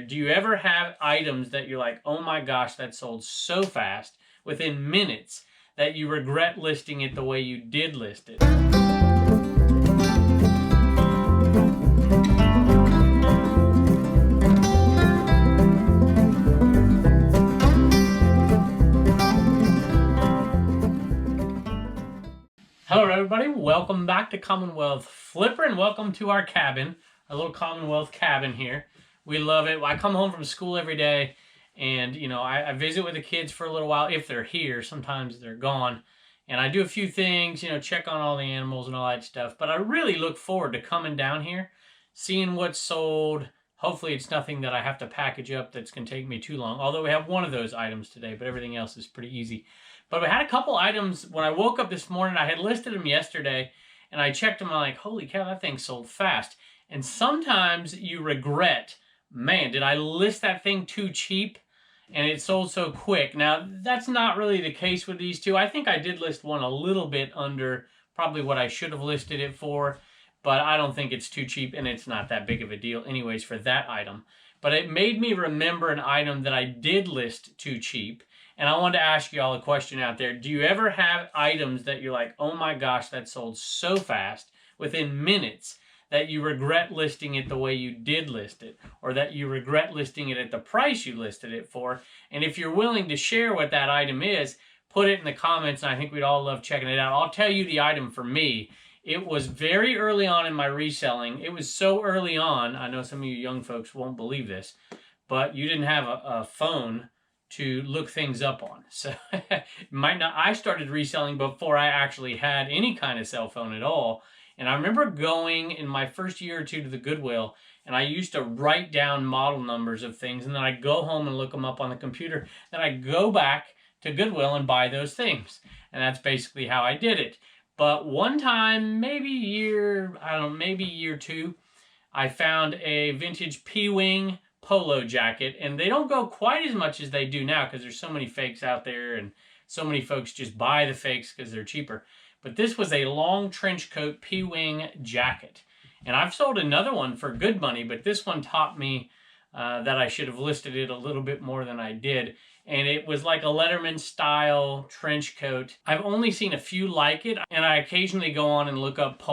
Do you ever have items that you're like, oh my gosh, that sold so fast within minutes that you regret listing it the way you did list it? Hello everybody, welcome back to Commonwealth Flipper and welcome to our cabin, our little Commonwealth cabin here. We love it. I come home from school every day and I visit with the kids for a little while if they're here. Sometimes they're gone. And I do a few things, check on all the animals and all that stuff. But I really look forward to coming down here, seeing what's sold. Hopefully it's nothing that I have to package up that's going to take me too long. Although we have one of those items today, but everything else is pretty easy. But we had a couple items when I woke up this morning. I had listed them yesterday, and I checked them. I'm like, holy cow, that thing sold fast. And sometimes you regret, man, did I list that thing too cheap and it sold so quick? Now, that's not really the case with these two. I think I did list one a little bit under probably what I should have listed it for, but I don't think it's too cheap, and it's not that big of a deal anyways for that item. But it made me remember an item that I did list too cheap. And I wanted to ask you all a question out there. Do you ever have items that you're like, oh my gosh, that sold so fast within minutes that you regret listing it the way you did list it, or that you regret listing it at the price you listed it for? And if you're willing to share what that item is, put it in the comments, and I think we'd all love checking it out. I'll tell you the item for me. It was very early on in my reselling. It was so early on, I know some of you young folks won't believe this, but you didn't have a phone to look things up on. So I started reselling before I actually had any kind of cell phone at all. And I remember going in my first year or two to the Goodwill, and I used to write down model numbers of things, and then I'd go home and look them up on the computer. Then I'd go back to Goodwill and buy those things. And that's basically how I did it. But one time, maybe year two, I found a vintage P-Wing polo jacket, and they don't go quite as much as they do now because there's so many fakes out there, and so many folks just buy the fakes because they're cheaper. But this was a long trench coat P-Wing jacket, and I've sold another one for good money, but this one taught me that I should have listed it a little bit more than I did. And it was like a Letterman style trench coat. I've only seen a few like it, and I occasionally go on and look up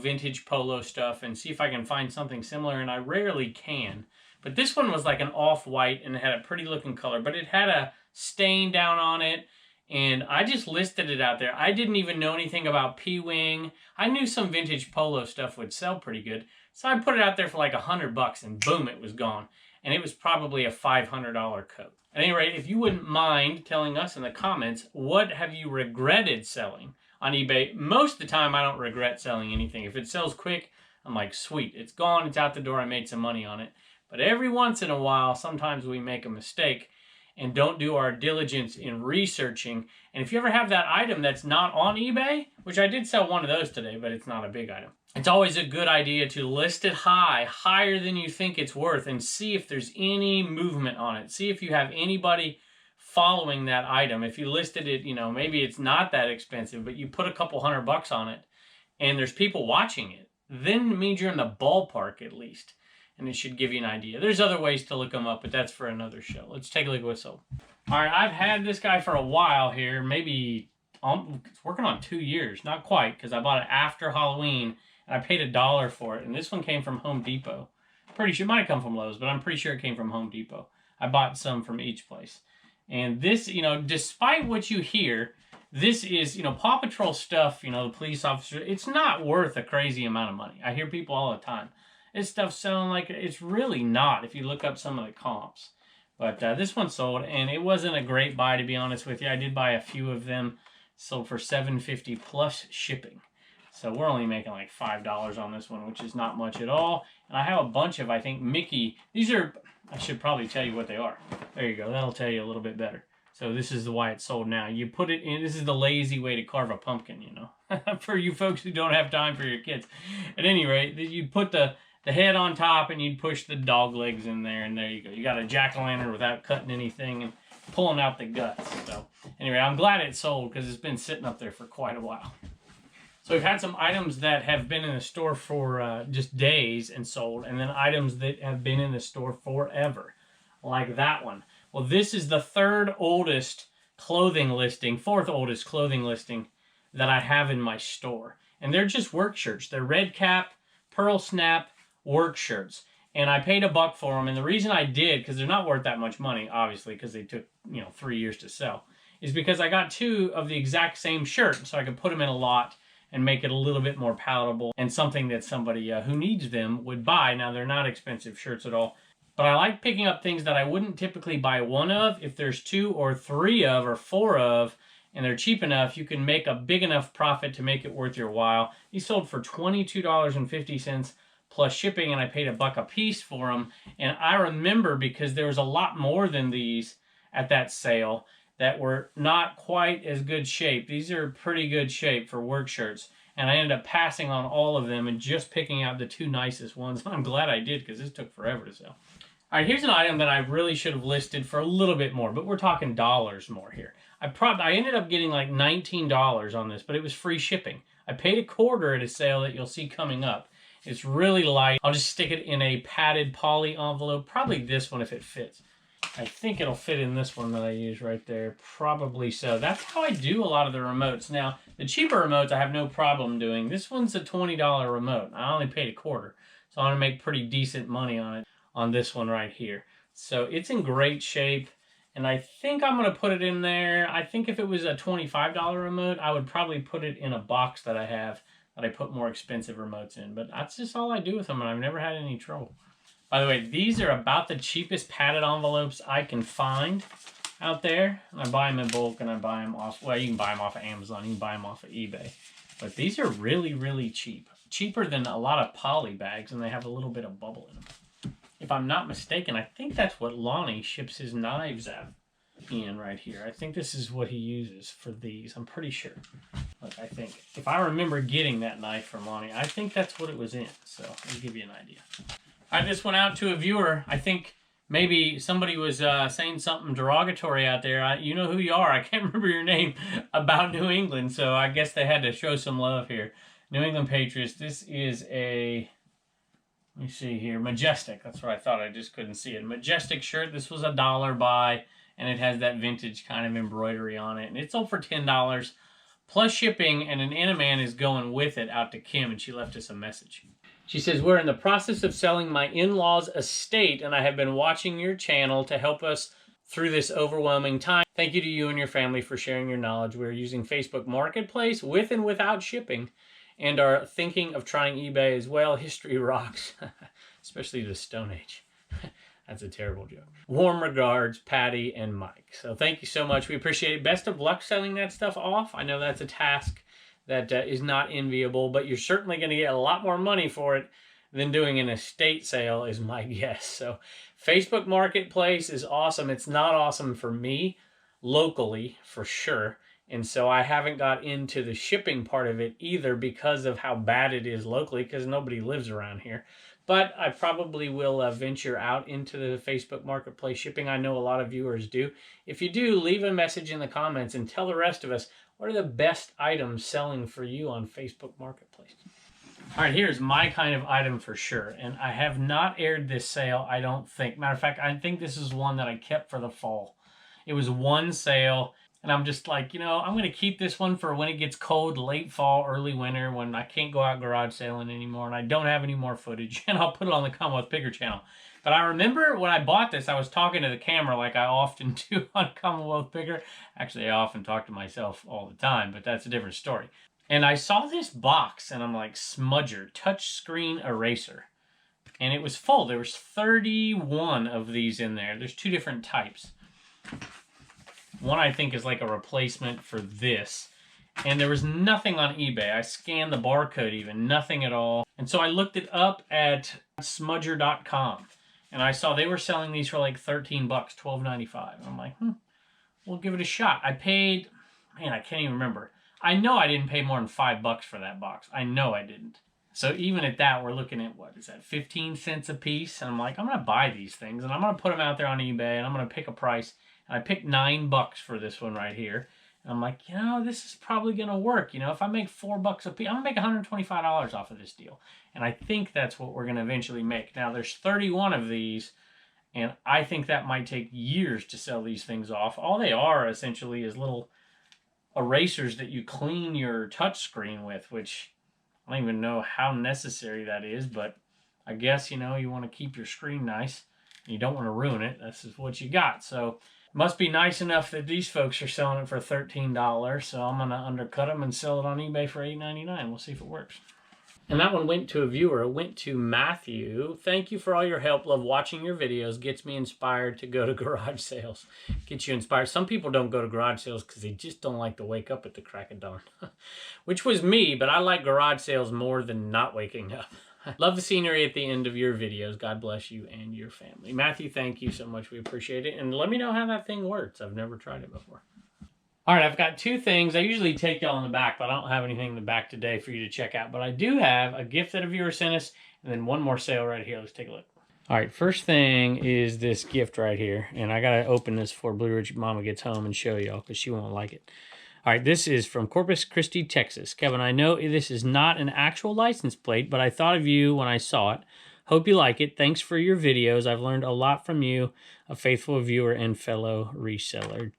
vintage polo stuff and see if I can find something similar, and I rarely can. But this one was like an off-white, and it had a pretty looking color, but it had a stain down on it, and I just listed it out there. I didn't even know anything about P-Wing. I knew some vintage polo stuff would sell pretty good, so I put it out there for like $100, and boom, it was gone. And it was probably a $500 coat. At any rate, if you wouldn't mind telling us in the comments, what have you regretted selling on eBay? Most of the time, I don't regret selling anything. If it sells quick, I'm like, sweet, it's gone, it's out the door, I made some money on it. But every once in a while, sometimes we make a mistake and don't do our diligence in researching. And if you ever have that item that's not on eBay, which I did sell one of those today, but it's not a big item, it's always a good idea to list it higher than you think it's worth, and see if there's any movement on it. See if you have anybody following that item. If you listed it, maybe it's not that expensive, but you put a couple $100 on it and there's people watching it, then it means you're in the ballpark at least. And it should give you an idea. There's other ways to look them up, but that's for another show. Let's take a look at what's sold. All right, I've had this guy for a while here. Maybe it's working on 2 years. Not quite, because I bought it after Halloween, and I paid $1 for it. And this one came from Home Depot. Pretty sure it might have come from Lowe's, but I'm pretty sure it came from Home Depot. I bought some from each place. And this, despite what you hear, this is, Paw Patrol stuff, the police officer, it's not worth a crazy amount of money. I hear people all the time, this stuff's selling like, it's really not if you look up some of the comps. But this one sold, and it wasn't a great buy, to be honest with you. I did buy a few of them, sold for $7.50 plus shipping. So we're only making like $5 on this one, which is not much at all. And I have a bunch of, I think, Mickey. These are, I should probably tell you what they are. There you go. That'll tell you a little bit better. So this is why it's sold now. You put it in, this is the lazy way to carve a pumpkin, for you folks who don't have time for your kids. At any rate, you put the head on top, and you'd push the dog legs in there, and there you go. You got a jack-o'-lantern without cutting anything and pulling out the guts. So anyway, I'm glad it sold because it's been sitting up there for quite a while. So we've had some items that have been in the store for just days and sold, and then items that have been in the store forever, like that one. Well, this is the fourth oldest clothing listing that I have in my store. And they're just work shirts. They're red cap, pearl snap work shirts. And I paid $1 for them. And the reason I did, because they're not worth that much money, obviously, because they took 3 years to sell, is because I got 2 of the exact same shirt, so I could put them in a lot and make it a little bit more palatable and something that somebody who needs them would buy. Now, they're not expensive shirts at all, but I like picking up things that I wouldn't typically buy one of. If there's 2 or 3 of or 4 of, and they're cheap enough, you can make a big enough profit to make it worth your while. These sold for $22.50 plus shipping, and I paid $1 a piece for them. And I remember, because there was a lot more than these at that sale that were not quite as good shape. These are pretty good shape for work shirts. And I ended up passing on all of them and just picking out the 2 nicest ones. I'm glad I did, because this took forever to sell. All right, here's an item that I really should have listed for a little bit more, but we're talking dollars more here. I ended up getting like $19 on this, but it was free shipping. I paid $0.25 at a sale that you'll see coming up. It's really light. I'll just stick it in a padded poly envelope, probably this one if it fits. I think it'll fit in this one that I use right there. Probably so. That's how I do a lot of the remotes. Now, the cheaper remotes I have no problem doing. This one's a $20 remote. I only paid $0.25, so I'm going to make pretty decent money on it on this one right here. So it's in great shape, and I think I'm going to put it in there. I think if it was a $25 remote, I would probably put it in a box that I have that I put more expensive remotes in. But that's just all I do with them, and I've never had any trouble. By the way, these are about the cheapest padded envelopes I can find out there. And I buy them in bulk, and I buy them off, well, you can buy them off of Amazon, you can buy them off of eBay. But these are really, really cheap. Cheaper than a lot of poly bags, and they have a little bit of bubble in them. If I'm not mistaken, I think that's what Lonnie ships his knives out in right here. I think this is what he uses for these. I'm pretty sure. Look, I think, if I remember getting that knife from Lonnie, I think that's what it was in. So, I'll give you an idea. I just went out to a viewer. I think maybe somebody was saying something derogatory out there. You know who you are. I can't remember your name, about New England. So, I guess they had to show some love here. New England Patriots. This is a... Let me see here. Majestic. That's what I thought. I just couldn't see it. Majestic shirt. This was $1 buy, and it has that vintage kind of embroidery on it. And it's sold for $10 plus shipping, and an Animan is going with it out to Kim, and she left us a message. She says, we're in the process of selling my in-laws' estate, and I have been watching your channel to help us through this overwhelming time. Thank you to you and your family for sharing your knowledge. We're using Facebook Marketplace with and without shipping, and are thinking of trying eBay as well. History rocks, especially the Stone Age. That's a terrible joke. Warm regards, Patty and Mike. So thank you so much. We appreciate it. Best of luck selling that stuff off. I know that's a task that is not enviable, but you're certainly going to get a lot more money for it than doing an estate sale, is my guess. So Facebook Marketplace is awesome. It's not awesome for me locally, for sure. And so I haven't got into the shipping part of it either because of how bad it is locally, because nobody lives around here. But I probably will venture out into the Facebook Marketplace shipping. I know a lot of viewers do. If you do, leave a message in the comments and tell the rest of us what are the best items selling for you on Facebook Marketplace. All right, here's my kind of item for sure. And I have not aired this sale, I don't think. Matter of fact, I think this is one that I kept for the fall. It was one sale. And I'm just like, I'm going to keep this one for when it gets cold, late fall, early winter, when I can't go out garage sailing anymore and I don't have any more footage. And I'll put it on the Commonwealth Picker channel. But I remember when I bought this, I was talking to the camera like I often do on Commonwealth Picker. Actually, I often talk to myself all the time, but that's a different story. And I saw this box, and I'm like, Smudger, touchscreen eraser. And it was full. There was 31 of these in there. There's 2 different types. One I think is like a replacement for this. And there was nothing on eBay. I scanned the barcode even, nothing at all. And so I looked it up at smudger.com. And I saw they were selling these for like $13, $12.95. And I'm like, we'll give it a shot. I paid, man, I can't even remember. I know I didn't pay more than $5 for that box. I know I didn't. So even at that, we're looking at, what is that, 15 cents a piece? And I'm like, I'm going to buy these things. And I'm going to put them out there on eBay. And I'm going to pick a price. And I picked $9 for this one right here. And I'm like, you know, this is probably going to work. You know, if I make $4 a piece, I'm going to make $125 off of this deal. And I think that's what we're going to eventually make. Now, there's 31 of these, and I think that might take years to sell these things off. All they are, essentially, is little erasers that you clean your touch screen with, which I don't even know how necessary that is, but I guess, you know, you want to keep your screen nice. You don't want to ruin it. This is what you got. So it must be nice enough that these folks are selling it for $13. So I'm going to undercut them and sell it on eBay for $8.99. We'll see if it works. And that one went to a viewer. It went to Matthew. Thank you for all your help. Love watching your videos. Gets me inspired to go to garage sales. Gets you inspired. Some people don't go to garage sales because they just don't like to wake up at the crack of dawn. Which was me, but I like garage sales more than not waking up. Love the scenery at the end of your videos. God bless you and your family. Matthew, thank you so much. We appreciate it. And let me know how that thing works. I've never tried it before. All right, I've got two things. I usually take y'all in the back, but I don't have anything in the back today for you to check out. But I do have a gift that a viewer sent us, and then one more sale right here. Let's take a look. All right, first thing is this gift right here. And I got to open this before Blue Ridge Mama gets home and show y'all because she won't like it. All right, this is from Corpus Christi, Texas. Kevin, I know this is not an actual license plate, but I thought of you when I saw it. Hope you like it. Thanks for your videos. I've learned a lot from you, a faithful viewer and fellow reseller,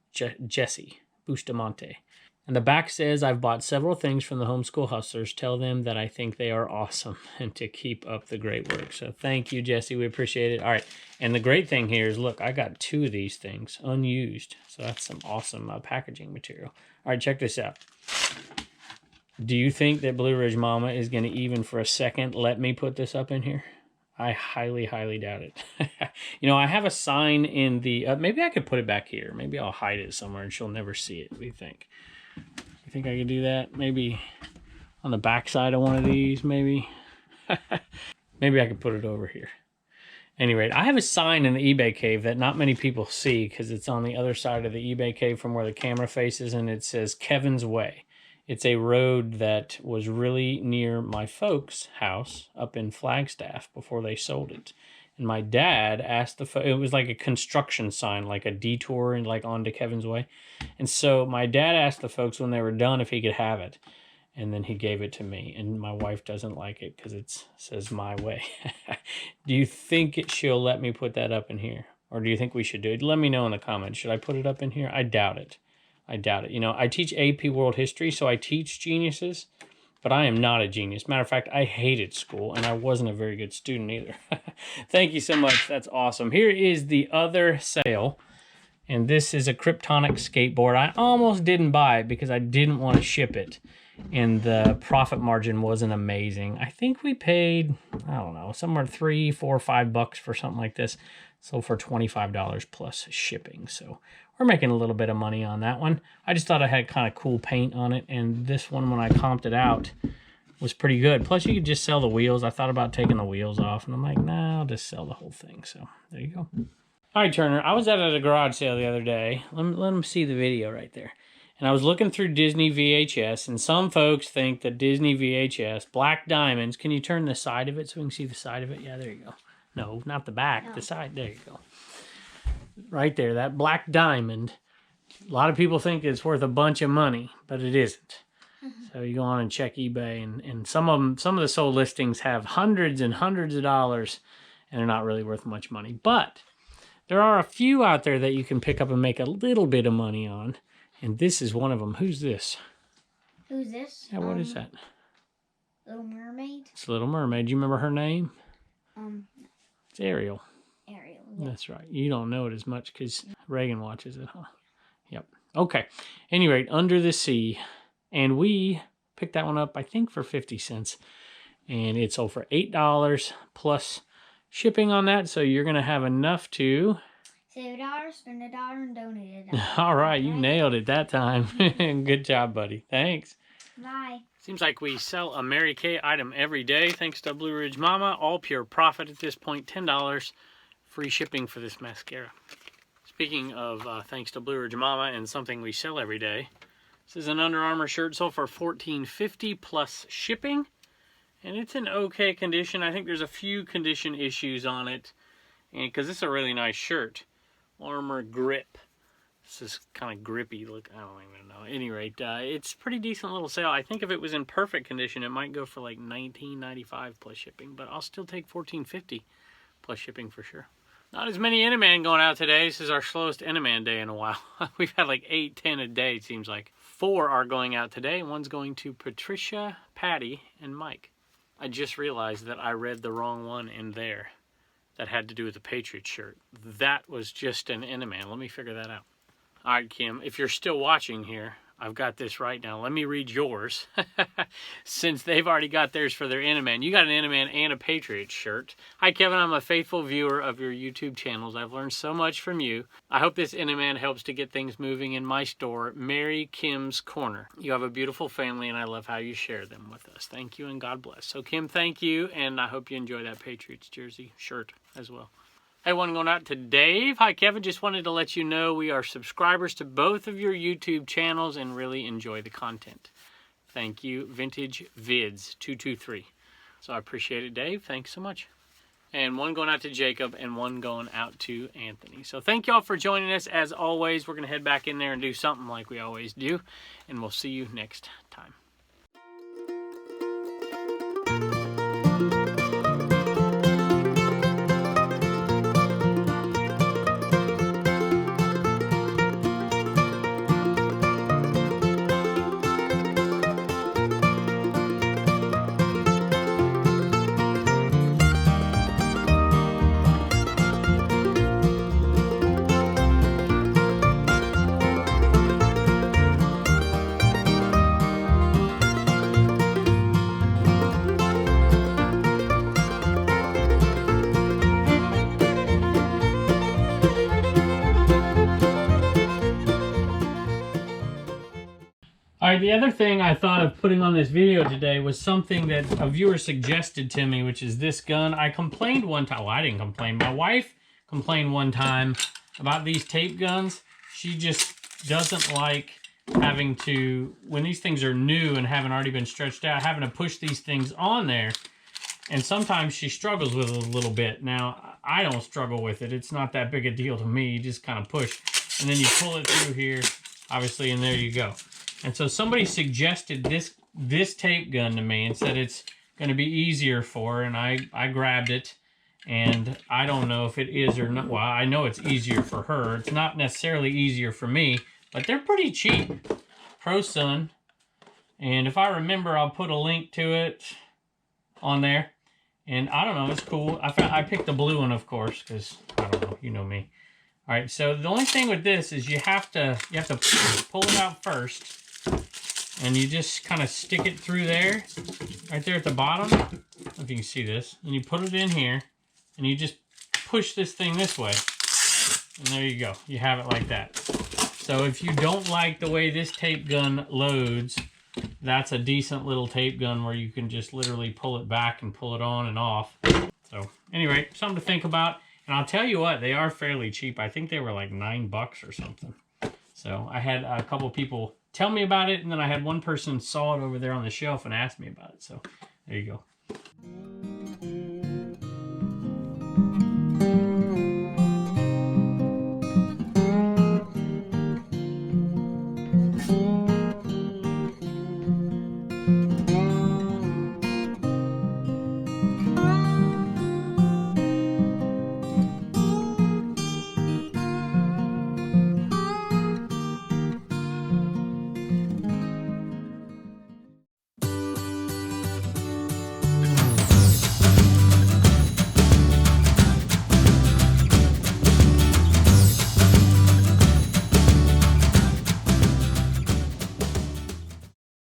Jesse Bustamante. And the back says, I've bought several things from the Homeschool Hustlers. Tell them that I think they are awesome and to keep up the great work. So thank you, Jesse. We appreciate it. All right. And the great thing here is, look, I got 2 of these things unused. So that's some awesome packaging material. All right, check this out. Do you think that Blue Ridge Mama is going to even for a second let me put this up in here? I highly, highly doubt it. You know, I have a sign in the... maybe I could put it back here. Maybe I'll hide it somewhere and she'll never see it. What do you think? You think I could do that? Maybe on the back side of one of these, maybe? Maybe I could put it over here. Anyway, I have a sign in the eBay cave that not many people see because it's on the other side of the eBay cave from where the camera faces, and it says Kevin's Way. It's a road that was really near my folks' house up in Flagstaff before they sold it. And my dad asked it was like a construction sign, like a detour and like onto Kevin's Way. And so my dad asked the folks when they were done if he could have it. And then he gave it to me. And my wife doesn't like it because it says my way. Do you think she'll let me put that up in here? Or do you think we should do it? Let me know in the comments. Should I put it up in here? I doubt it. I doubt it. You know, I teach AP World History, so I teach geniuses, but I am not a genius. Matter of fact, I hated school, and I wasn't a very good student either. Thank you so much. That's awesome. Here is the other sale, and this is a Kryptonic skateboard. I almost didn't buy it because I didn't want to ship it, and the profit margin wasn't amazing. I think we paid, I don't know, somewhere $3, $4, $5 for something like this. So for $25 plus shipping. So we're making a little bit of money on that one. I just thought I had kind of cool paint on it. And this one, when I comped it out, was pretty good. Plus, you could just sell the wheels. I thought about taking the wheels off. And I'm like, nah, I'll just sell the whole thing. So there you go. All right, Turner. I was at a garage sale the other day. Let them see the video right there. And I was looking through Disney VHS. And some folks think that Disney VHS, Black Diamonds. Can you turn the side of it so we can see the side of it? Yeah, there you go. No, not the back, no. The side. There you go. Right there, that Black Diamond. A lot of people think it's worth a bunch of money, but it isn't. So you go on and check eBay, and some of the sold listings have hundreds and hundreds of dollars, and they're not really worth much money. But there are a few out there that you can pick up and make a little bit of money on, and this is one of them. Who's this? Who's this? Yeah, what is that? Little Mermaid. It's Little Mermaid. Do you remember her name? It's Ariel. Ariel, yeah. That's right. You don't know it as much because Reagan watches it, huh? Yep. Okay. Anyway, Under the Sea. And we picked that one up, I think, for 50 cents. And it sold for $8 plus shipping on that. So you're going to have enough to... Save $1, spend $1, and donate $1. All right. You nailed it that time. Good job, buddy. Thanks. Bye. Seems like we sell a Mary Kay item every day, thanks to Blue Ridge Mama. All pure profit at this point, $10. Free shipping for this mascara. Speaking of thanks to Blue Ridge Mama and something we sell every day, this is an Under Armour shirt sold for $14.50 plus shipping. And it's in okay condition. I think there's a few condition issues on it, and because it's a really nice shirt. Armor Grip. This is kind of grippy. Look, I don't even know. At any rate, it's a pretty decent little sale. I think if it was in perfect condition, it might go for like $19.95 plus shipping, but I'll still take $14.50 plus shipping for sure. Not as many Enaman going out today. This is our slowest Enaman day in a while. We've had like 8, 10 a day, it seems like. 4 are going out today. One's going to Patricia, Patty, and Mike. I just realized that I read the wrong one in there. That had to do with the Patriots shirt. That was just an Enaman. Let me figure that out. All right, Kim, if you're still watching here, I've got this right now. Let me read yours. Since they've already got theirs for their Enaman. You got an Enaman and a Patriots shirt. Hi, Kevin. I'm a faithful viewer of your YouTube channels. I've learned so much from you. I hope this Enaman helps to get things moving in my store, Mary Kim's Corner. You have a beautiful family, and I love how you share them with us. Thank you, and God bless. So, Kim, thank you, and I hope you enjoy that Patriots jersey shirt as well. Hey, one going out to Dave. Hi, Kevin. Just wanted to let you know we are subscribers to both of your YouTube channels and really enjoy the content. Thank you, Vintage Vids 223. So I appreciate it, Dave. Thanks so much. And one going out to Jacob and one going out to Anthony. So thank y'all for joining us. As always, we're going to head back in there and do something like we always do. And we'll see you next time. All right, the other thing I thought of putting on this video today was something that a viewer suggested to me, which is this gun. I complained one time, well, I didn't complain. My wife complained one time about these tape guns. She just doesn't like having to, when these things are new and haven't already been stretched out, having to push these things on there. And sometimes she struggles with it a little bit. Now, I don't struggle with it. It's not that big a deal to me. You just kind of push, and then you pull it through here, obviously, and there you go. And so somebody suggested this tape gun to me and said it's going to be easier for her, and I grabbed it, and I don't know if it is or not. Well, I know it's easier for her. It's not necessarily easier for me, but they're pretty cheap. ProSun, and if I remember, I'll put a link to it on there. And I don't know, it's cool. I picked the blue one, of course, because I don't know, you know me. All right, so the only thing with this is you have to pull it out first. And you just kind of stick it through there, right there at the bottom. I don't know if you can see this. And you put it in here, and you just push this thing this way. And there you go. You have it like that. So if you don't like the way this tape gun loads, that's a decent little tape gun where you can just literally pull it back and pull it on and off. So anyway, something to think about. And I'll tell you what, they are fairly cheap. I think they were like $9 or something. So I had a couple people tell me about it, and then I had one person saw it over there on the shelf and asked me about it. So there you go.